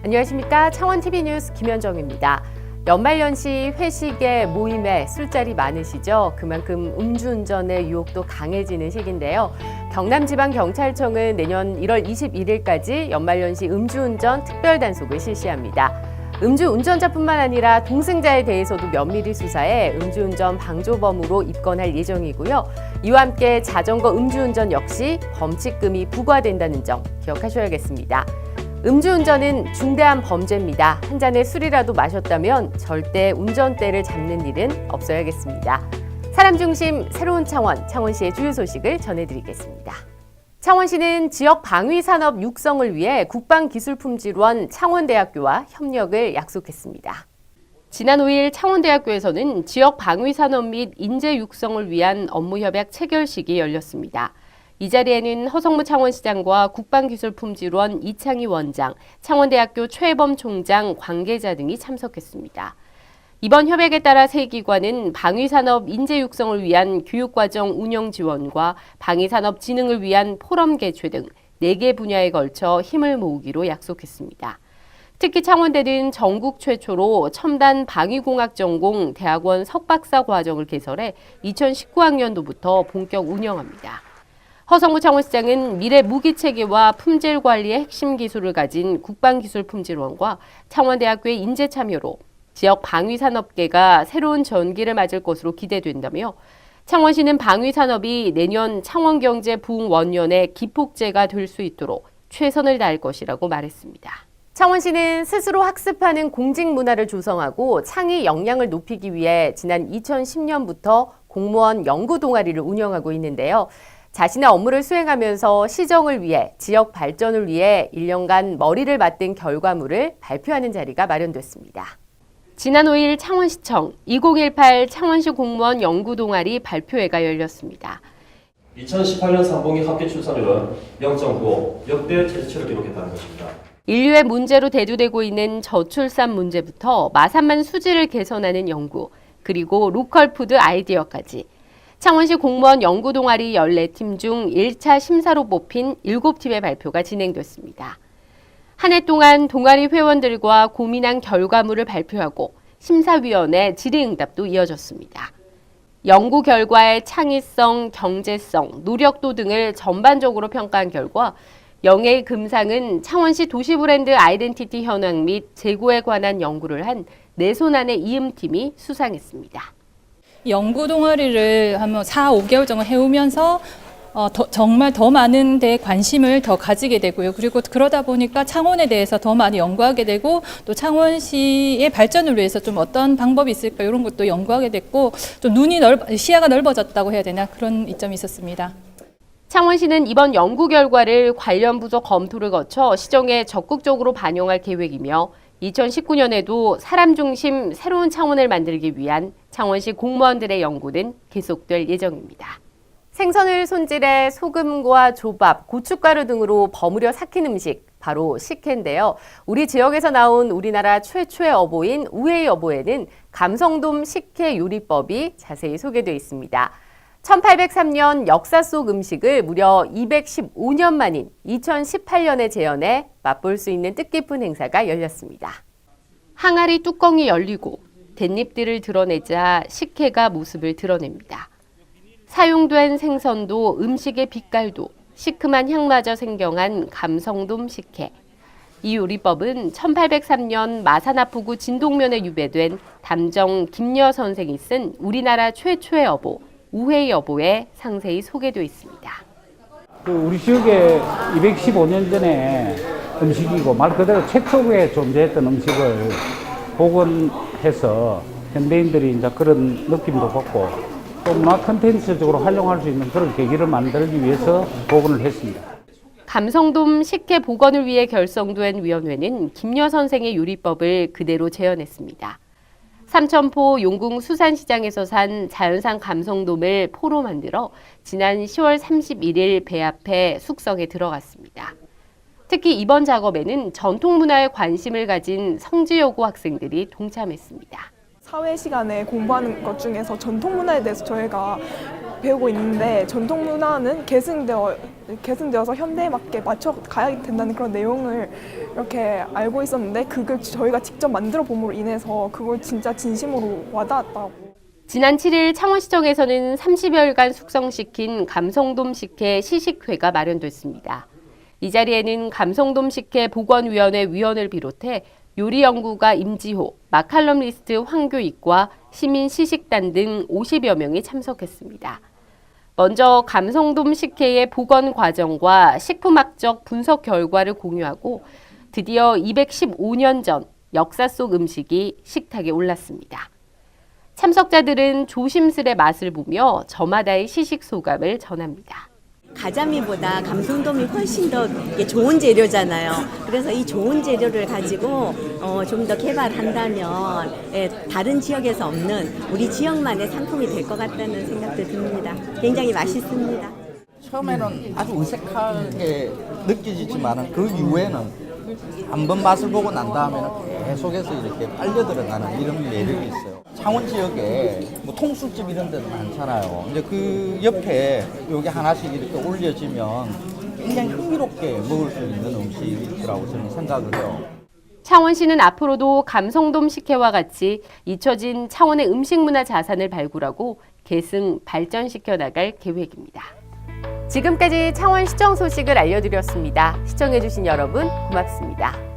안녕하십니까. 창원TV 뉴스 김현정입니다. 연말연시 회식에 모임에 술자리 많으시죠? 그만큼 음주운전의 유혹도 강해지는 시기인데요. 경남지방경찰청은 내년 1월 21일까지 연말연시 음주운전 특별단속을 실시합니다. 음주운전자뿐만 아니라 동승자에 대해서도 면밀히 수사해 음주운전 방조범으로 입건할 예정이고요. 이와 함께 자전거 음주운전 역시 범칙금이 부과된다는 점 기억하셔야겠습니다. 음주운전은 중대한 범죄입니다. 한 잔의 술이라도 마셨다면 절대 운전대를 잡는 일은 없어야겠습니다. 사람 중심 새로운 창원, 창원시의 주요 소식을 전해드리겠습니다. 창원시는 지역 방위산업 육성을 위해 국방기술품질원 창원대학교와 협력을 약속했습니다. 지난 5일 창원대학교에서는 지역 방위산업 및 인재 육성을 위한 업무협약 체결식이 열렸습니다. 이 자리에는 허성무 창원시장과 국방기술품질원 이창희 원장, 창원대학교 최혜범 총장, 관계자 등이 참석했습니다. 이번 협약에 따라 세 기관은 방위산업 인재 육성을 위한 교육과정 운영 지원과 방위산업 진흥을 위한 포럼 개최 등 4개 분야에 걸쳐 힘을 모으기로 약속했습니다. 특히 창원대는 전국 최초로 첨단 방위공학 전공 대학원 석박사 과정을 개설해 2019학년도부터 본격 운영합니다. 허성무 창원시장은 미래 무기체계와 품질 관리의 핵심 기술을 가진 국방기술품질원과 창원대학교의 인재 참여로 지역 방위산업계가 새로운 전기를 맞을 것으로 기대된다며 창원시는 방위산업이 내년 창원경제 부흥 원년의 기폭제가 될 수 있도록 최선을 다할 것이라고 말했습니다. 창원시는 스스로 학습하는 공직 문화를 조성하고 창의 역량을 높이기 위해 지난 2010년부터 공무원 연구 동아리를 운영하고 있는데요. 자신의 업무를 수행하면서 시정을 위해, 지역 발전을 위해 1년간 머리를 맞댄 결과물을 발표하는 자리가 마련됐습니다. 지난 5일 창원시청 2018 창원시 공무원 연구 동아리 발표회가 열렸습니다. 2018년 상반기 합계 출산율은 0.95, 역대 최저치를 기록했다는 것입니다. 인류의 문제로 대두되고 있는 저출산 문제부터 마산만 수질을 개선하는 연구, 그리고 로컬푸드 아이디어까지 창원시 공무원 연구 동아리 14팀 중 1차 심사로 뽑힌 7팀의 발표가 진행됐습니다. 한 해 동안 동아리 회원들과 고민한 결과물을 발표하고 심사위원회 질의응답도 이어졌습니다. 연구 결과의 창의성, 경제성, 노력도 등을 전반적으로 평가한 결과 영예의 금상은 창원시 도시브랜드 아이덴티티 현황 및 재고에 관한 연구를 한 내 손 안의 이음팀이 수상했습니다. 연구 동아리를 한 4, 5개월 정도 해오면서 정말 더 많은 데 관심을 더 가지게 되고요. 그리고 그러다 보니까 창원에 대해서 더 많이 연구하게 되고 또 창원시의 발전을 위해서 좀 어떤 방법이 있을까 이런 것도 연구하게 됐고 좀 시야가 넓어졌다고 해야 되나 그런 이점이 있었습니다. 창원시는 이번 연구 결과를 관련 부서 검토를 거쳐 시정에 적극적으로 반영할 계획이며 2019년에도 사람 중심 새로운 창원을 만들기 위한 창원시 공무원들의 연구는 계속될 예정입니다. 생선을 손질해 소금과 조밥, 고춧가루 등으로 버무려 삭힌 음식, 바로 식혜인데요. 우리 지역에서 나온 우리나라 최초의 어보인 우회의 어보에는 감성돔 식혜 요리법이 자세히 소개되어 있습니다. 1803년 역사 속 음식을 무려 215년 만인 2018년에 재현해 맛볼 수 있는 뜻깊은 행사가 열렸습니다. 항아리 뚜껑이 열리고 댄잎들을 드러내자 식혜가 모습을 드러냅니다. 사용된 생선도 음식의 빛깔도 시큼한 향마저 생경한 감성돔 식혜. 이 요리법은 1803년 마산하포구 진동면에 유배된 담정 김여 선생이 쓴 우리나라 최초의 어보, 우회의 어보에 상세히 소개되어 있습니다. 우리 지역에 215년 전에 음식이고 말 그대로 최초에 존재했던 음식을 복원해서 현대인들이 이제 그런 느낌도 받고 또 문화 콘텐츠적으로 활용할 수 있는 그런 계기를 만들기 위해서 복원을 했습니다. 감성돔 식혜 복원을 위해 결성된 위원회는 김여 선생의 요리법을 그대로 재현했습니다. 삼천포 용궁 수산시장에서 산 자연산 감성돔을 포로 만들어 지난 10월 31일 배 앞에 숙성에 들어갔습니다. 특히 이번 작업에는 전통 문화에 관심을 가진 성지여고 학생들이 동참했습니다. 사회 시간에 공부하는 것 중에서 전통 문화에 대해서 저희가 배우고 있는데 전통 문화는 계승되어 계승되어서 현대에 맞게 맞춰 가야 된다는 그런 내용을 이렇게 알고 있었는데 그걸 저희가 직접 만들어 봄으로 인해서 그걸 진짜 진심으로 와닿았다고. 지난 7일 창원시청에서는 30여일간 숙성시킨 감성돔 식혜 시식회가 마련됐습니다. 이 자리에는 감성돔 식혜 보건위원회 위원을 비롯해 요리연구가 임지호, 마칼럼리스트 황교익과 시민 시식단 등 50여 명이 참석했습니다. 먼저 감성돔 식혜의 복원 과정과 식품학적 분석 결과를 공유하고 드디어 215년 전 역사 속 음식이 식탁에 올랐습니다. 참석자들은 조심스레 맛을 보며 저마다의 시식 소감을 전합니다. 가자미보다 감성돔이 훨씬 더 좋은 재료잖아요. 그래서 이 좋은 재료를 가지고 좀 더 개발한다면 다른 지역에서 없는 우리 지역만의 상품이 될 것 같다는 생각도 듭니다. 굉장히 맛있습니다. 처음에는 아주 어색하게 느껴지지만 그 이후에는 한번 맛을 보고 난 다음에는 계속해서 이렇게 빨려 들어가는 이런 매력이 있어요. 창원 지역에 뭐 통술집 이런 데도 많잖아요. 근데 그 옆에 여기 하나씩 이렇게 올려지면 굉장히 흥미롭게 먹을 수 있는 음식이라고 저는 생각을 해요. 창원시는 앞으로도 감성돔 식혜와 같이 잊혀진 창원의 음식문화 자산을 발굴하고 계승, 발전시켜 나갈 계획입니다. 지금까지 창원시청 소식을 알려드렸습니다. 시청해주신 여러분 고맙습니다.